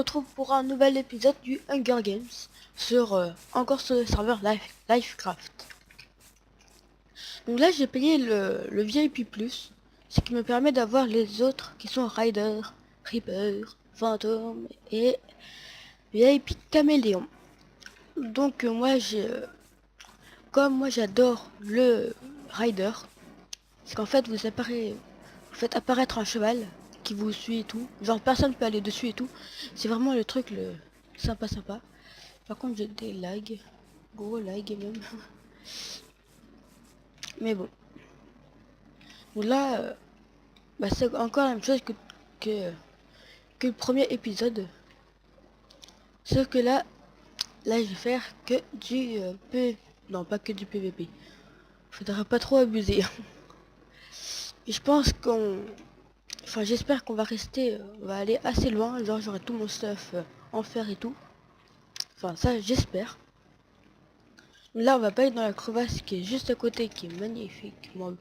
retrouve pour un nouvel épisode du Hunger Games encore sur le serveur Lifecraft. Donc là j'ai payé le VIP+, ce qui me permet d'avoir les autres qui sont Rider, Reaper, Fantôme et VIP Caméléon. Donc comme moi j'adore le Rider, c'est qu'en fait vous faites apparaître un cheval qui vous suit et tout, genre personne peut aller dessus et tout, c'est vraiment le truc le sympa. Par contre j'ai des lags, gros lags même. Mais bon, donc là c'est encore la même chose que le premier épisode, sauf que là je vais faire que du non, pas que du PVP, faudrait pas trop abuser. Et je pense j'espère qu'on va rester, on va aller assez loin, genre j'aurai tout mon stuff en fer et tout. Enfin ça j'espère. Là on va pas aller dans la crevasse qui est juste à côté, qui est magnifiquement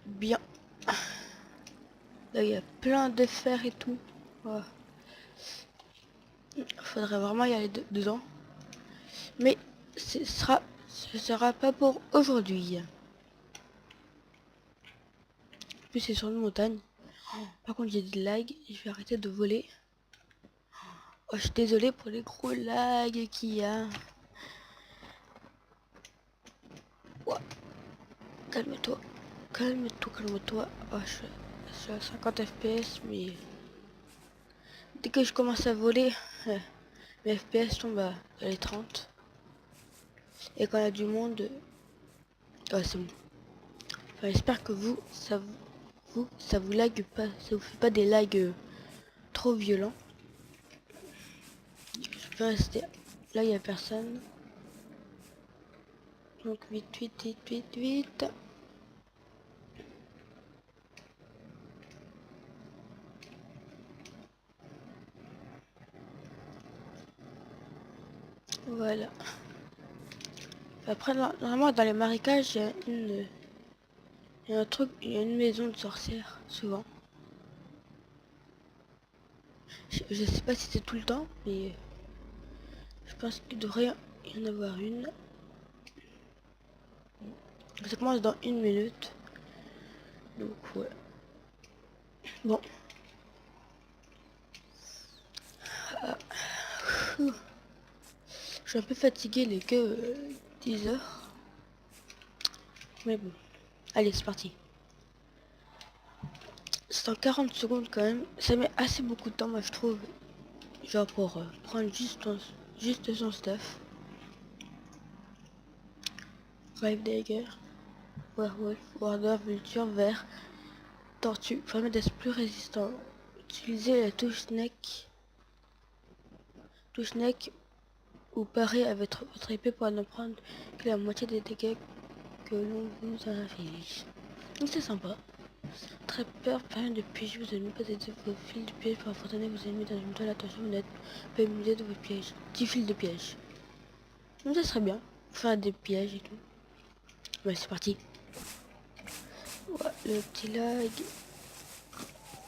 bien. Là il y a plein de fer et tout. Voilà. Faudrait vraiment y aller dedans. Mais ce sera pas pour aujourd'hui. En plus c'est sur une montagne. Par contre j'ai des lags, je vais arrêter de voler. Oh, je suis désolé pour les gros lags qu'il y a. Ouais. Calme-toi. Oh, je suis à 50 FPS, mais dès que je commence à voler, mes FPS tombent à les 30. Et quand il y a du monde, c'est bon. Enfin, j'espère que ça vous lag pas, ça vous fait pas des lags trop violents. Je peux rester. Là, il y a personne. Donc vite. Voilà. Après, normalement, dans les marécages, il y a il y a une maison de sorcières, souvent. Je sais pas si c'est tout le temps, mais je pense qu'il devrait y en avoir une. Ça commence dans 1 minute. Donc ouais. Bon. Je suis un peu fatigué, il est que 10 heures. Mais bon. Allez, c'est parti. C'est en 40 secondes quand même. Ça met assez beaucoup de temps, moi je trouve. Genre pour prendre juste son stuff. Rive Dagger, Werewolf, Warder, Vulture, Vert, Tortue. Permet d'être plus résistant. Utilisez la touche neck ou parer avec votre épée pour ne prendre que la moitié des dégâts que l'on vous inflige. Donc c'est sympa. Très peur, permet de piéger vos ennemis, pas aider vos fils de piège pour entraîner vos ennemis dans une toile. Attention, vous n'êtes pas immunisé de vos pièges. 10 fils de piège. Donc ça serait bien. Faire des pièges et tout. Ouais, c'est parti. Ouais, le petit lag.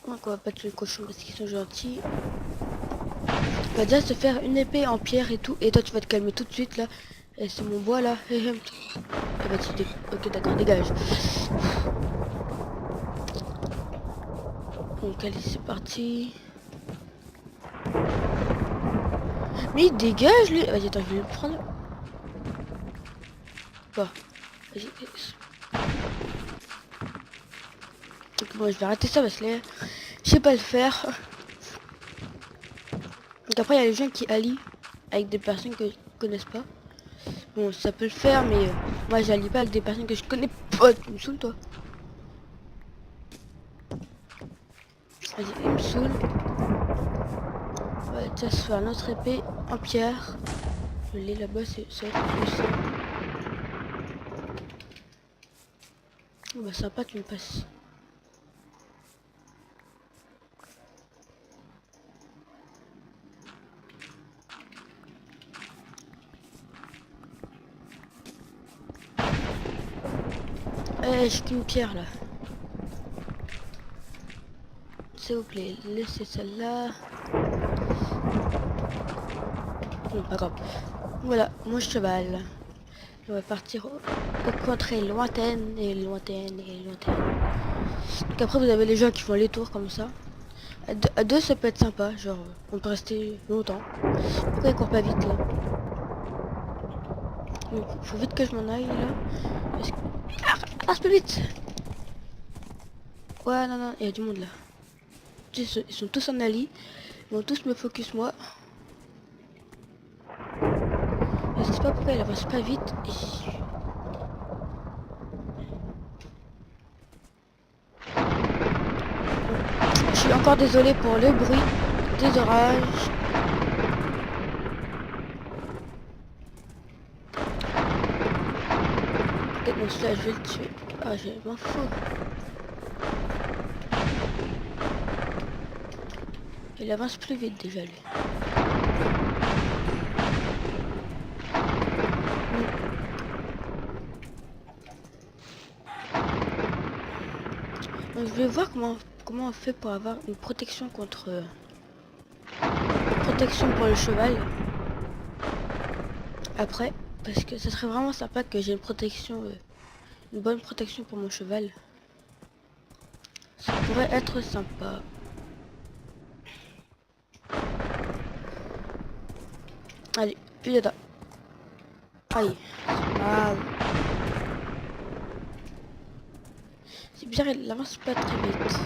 Donc on va pas tuer le cochon parce qu'ils sont gentils. On va déjà se faire une épée en pierre et tout. Et toi tu vas te calmer tout de suite là. Et c'est mon bois là. Ah bah ok d'accord, dégage. Donc allez, c'est parti. Mais il dégage lui. Vas-y, attends, je vais le prendre. Bon, vas-y. Donc bon, je vais arrêter ça parce que là, je sais pas le faire. Donc après il y a les gens qui allient avec des personnes que je connaisse pas. Bon, ça peut le faire, mais moi j'allie pas avec des personnes que je connais pas. Tu me saoules toi. Vas-y, il me saoule. On va déjà se faire notre épée en pierre. Je l'ai là-bas, c'est ça. Oh bah sympa, tu me passes. J'ai qu'une pierre là. S'il vous plaît, laissez celle-là. Non, pas grave. Voilà, mon cheval. On va partir aux contrées lointaines et lointaines et lointaines. Donc après vous avez les gens qui font les tours comme ça. À deux ça peut être sympa, genre on peut rester longtemps. Pourquoi il court pas vite là? Donc, faut vite que je m'en aille là. Parce que... Ah, plus vite! Ouais, non, non, il y a du monde là. Ils sont tous en ali. Ils vont tous me focus moi. Je sais pas pourquoi il avance pas vite. Je suis encore désolé pour le bruit des orages. Peut-être mon celui-là, je vais le tuer. Ah, je m'en fous. Il avance plus vite déjà lui. Donc, je vais voir comment on fait pour avoir une protection contre... protection pour le cheval. Après, parce que ça serait vraiment sympa que j'ai une protection... une bonne protection pour mon cheval. Ça pourrait être sympa. Allez, plus dedans. Aïe. Ah. C'est bizarre, il avance pas très vite.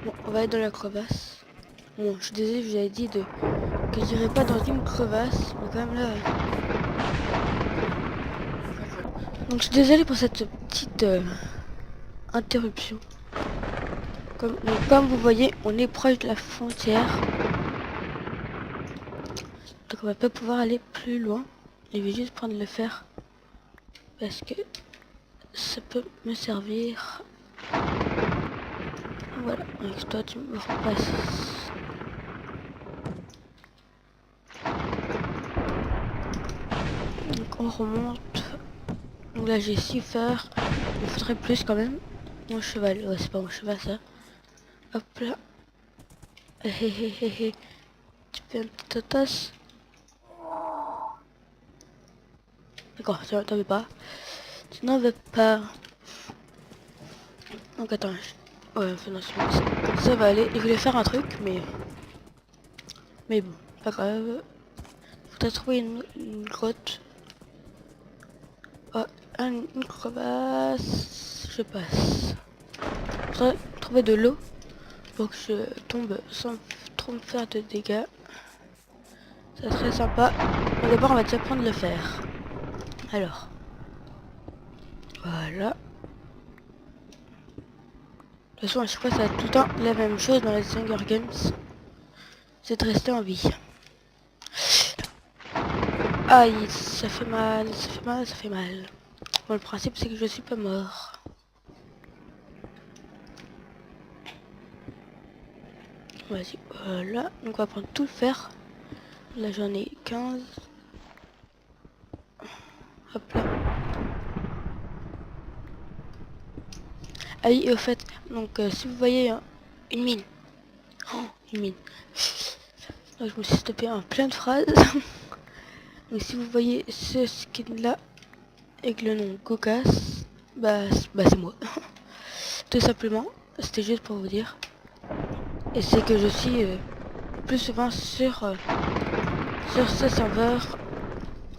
Bon, on va être dans la crevasse. Bon, je suis désolé, je vous avais dit que je dirais pas dans une crevasse, mais quand même là... Donc je suis désolé pour cette petite interruption. Comme vous voyez, on est proche de la frontière. Donc on va pas pouvoir aller plus loin. Je vais juste prendre le fer. Parce que ça peut me servir. Voilà, avec toi tu me repasses. Donc on remonte. Donc là j'ai 6 fers. Il faudrait plus quand même. Mon cheval, ouais c'est pas mon cheval ça. Hop là. Hé hé hé hé. Tu fais un petit tasse. D'accord, t'en veux pas. Tu n'en veux pas. Donc attends. Ouais, enfin non, ça va aller. Il voulait faire un truc, mais bon, pas grave. Faudrait trouver une grotte. Oh, une crevasse. Je passe. Faudrait trouver de l'eau pour que je tombe sans trop me faire de dégâts. Ça serait sympa. Mais d'abord, on va déjà prendre le fer. Alors. Voilà. De toute façon, à chaque fois, ça va tout le temps la même chose dans les Hunger Games. C'est de rester en vie. Aïe, ça fait mal, ça fait mal, ça fait mal. Bon, le principe, c'est que je suis pas mort. Vas-y, voilà. Donc, on va prendre tout le fer. Là, j'en ai 15. Hop là. Ah oui, et au fait, donc, si vous voyez une mine. Oh, une mine. Donc, je me suis stoppé en pleine phrase. Donc, si vous voyez ce skin-là, avec le nom Cocasse, bah c'est moi. Tout simplement, c'était juste pour vous dire. Et c'est que je suis plus souvent sur ce serveur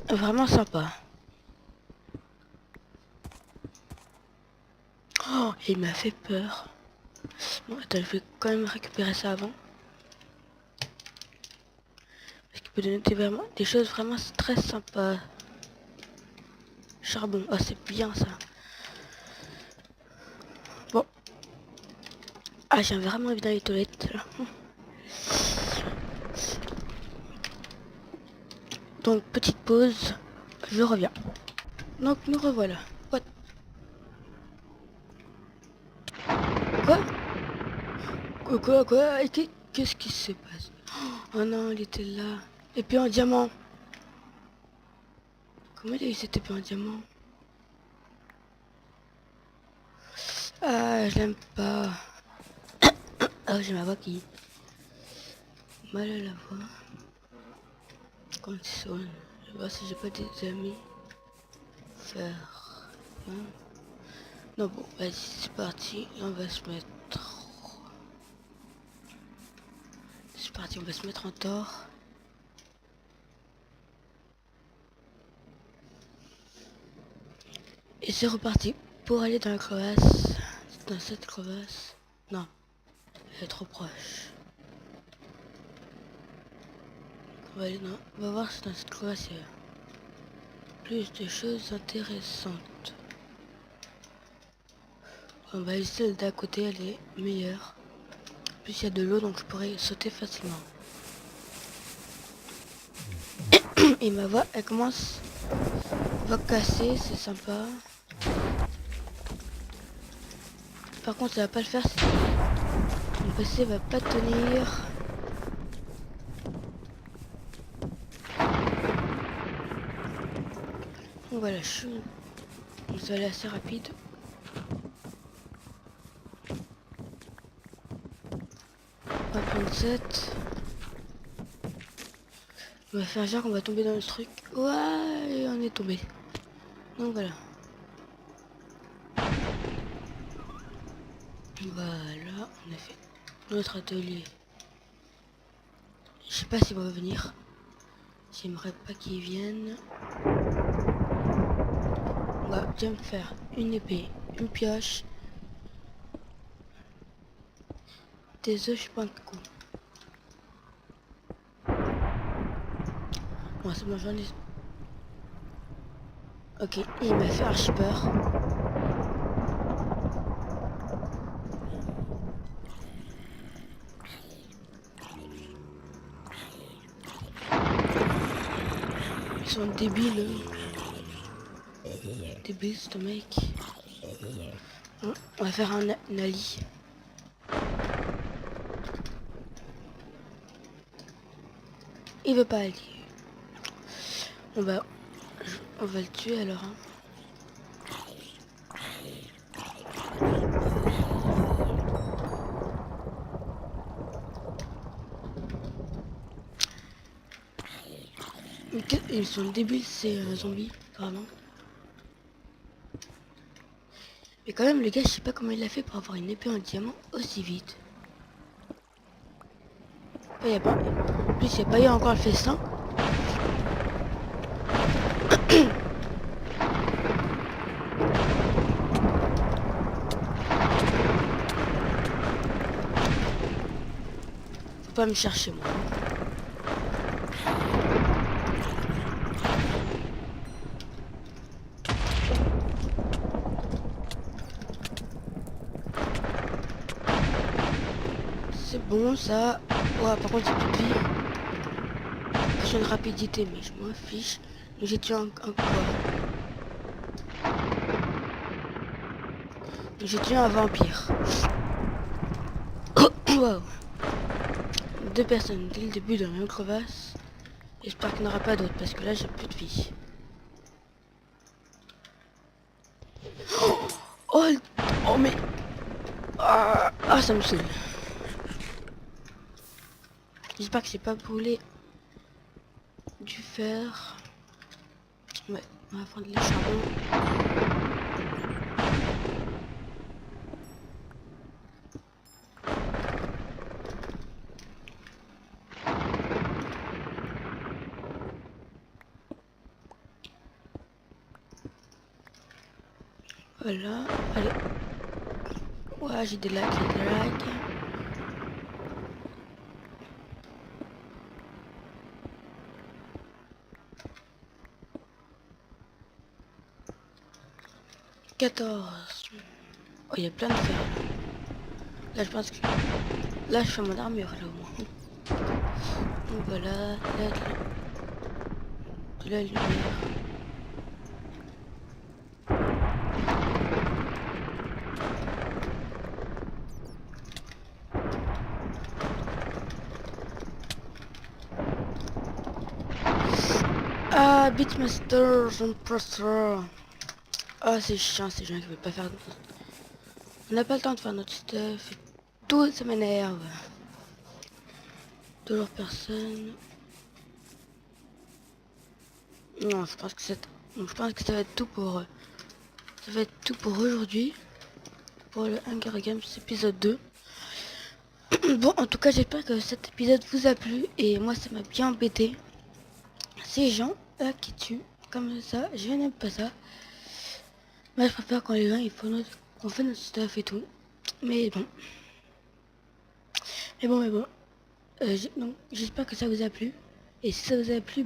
vraiment sympa. Oh, il m'a fait peur. Bon, attends, je vais quand même récupérer ça avant. Parce qu'il peut donner des choses vraiment très sympas. Charbon, oh c'est bien ça. Bon. Ah, j'ai vraiment envie d'aller aux toilettes là. Donc, petite pause, je reviens. Donc, nous revoilà. What? Quoi? Quoi? Qu'est-ce qui se passe? Oh non, il était là. Épée en diamant. Comment il a eu cette épée en diamant? Ah, je l'aime pas. Ah, j'ai ma voix qui... mal à la voix. Condition. Je vais voir si j'ai pas des amis. Faire. Hein. Non bon, vas-y, c'est parti. On va se mettre. C'est parti, on va se mettre en tort. Et c'est reparti pour aller dans la crevasse. Dans cette crevasse. Non, elle est trop proche. On va aller dans... On va voir si dans cette crevasse il y a plus de choses intéressantes. On va aller celle d'à côté, elle est meilleure. En plus il y a de l'eau donc je pourrais sauter facilement. Et ma voix elle commence à casser, c'est sympa. Par contre ça va pas le faire, mon PC va pas tenir. Donc voilà, je vais aller assez rapide. On va prendre 7. On va faire genre qu'on va tomber dans le truc. Ouais, et on est tombé. Donc voilà. Voilà, on a fait notre atelier. Je sais pas s'il va venir. J'aimerais pas qu'il vienne. On va bien me faire une épée, une pioche, des œufs, je suis pas un con. Bon, c'est bon, j'en ai. Ok, il m'a fait archi peur. Ils sont débiles. Débile, ce mec. On va faire un ali. Il veut pas aller. On va le tuer alors. Hein. Ils sont débiles ces zombies, vraiment. Mais quand même, le gars, je sais pas comment il a fait pour avoir une épée en diamant aussi vite. Il y a pas... En plus, il n'y a pas eu encore le festin. Faut pas me chercher, moi. C'est bon, ça. Ouais, par contre, j'ai plus de vie. J'ai une rapidité, mais je m'en fiche. J'ai tué un quoi? J'ai tué un vampire. Wow. 2 personnes dès le début dans la même crevasse. J'espère qu'il n'y en aura pas d'autres parce que là j'ai plus de vie. Oh, oh mais... Ah, ça me saoule. J'espère que j'ai pas brûlé du fer. Ouais, on va prendre les charbons. Voilà, allez. Ouais, j'ai des lags, des lags. « 14. Oh, il y a plein de fer. Là, je pense que... Là, je fais mon armure, là, au moins. Donc voilà, là, de la lumière. Ah, Beatmaster, Impressor. Ah, c'est chiant, ces gens qui veulent pas faire... On n'a pas le temps de faire notre stuff. Tout ça m'énerve. Toujours personne. Non, je pense que ça va être tout pour aujourd'hui, pour le Hunger Games épisode 2. Bon, en tout cas, j'espère que cet épisode vous a plu et moi ça m'a bien embêté. Ces gens là qui tuent comme ça, je n'aime pas ça. Moi je préfère quand les gens ils font qu'on fait notre stuff et tout. Mais bon. Mais bon. Donc j'espère que ça vous a plu. Et si ça vous a plu,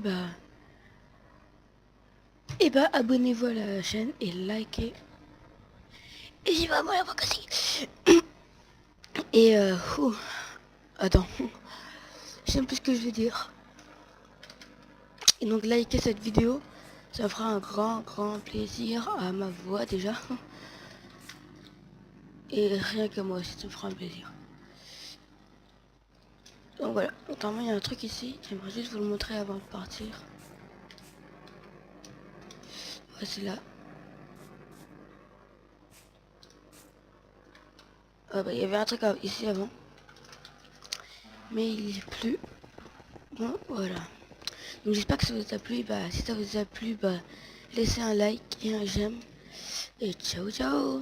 abonnez-vous à la chaîne et likez. Et j'y vais moi la fois aussi. Et attends. Je sais plus ce que je veux dire. Et donc likez cette vidéo. Ça fera un grand plaisir à ma voix déjà. Et rien que moi aussi, ça me fera un plaisir. Donc voilà, notamment il y a un truc ici, j'aimerais juste vous le montrer avant de partir. Ouais, c'est là. Ah bah il y avait un truc ici avant. Mais il n'y est plus. Bon, voilà. Donc j'espère que ça vous a plu. Si ça vous a plu, laissez un like et un j'aime. Et ciao ciao.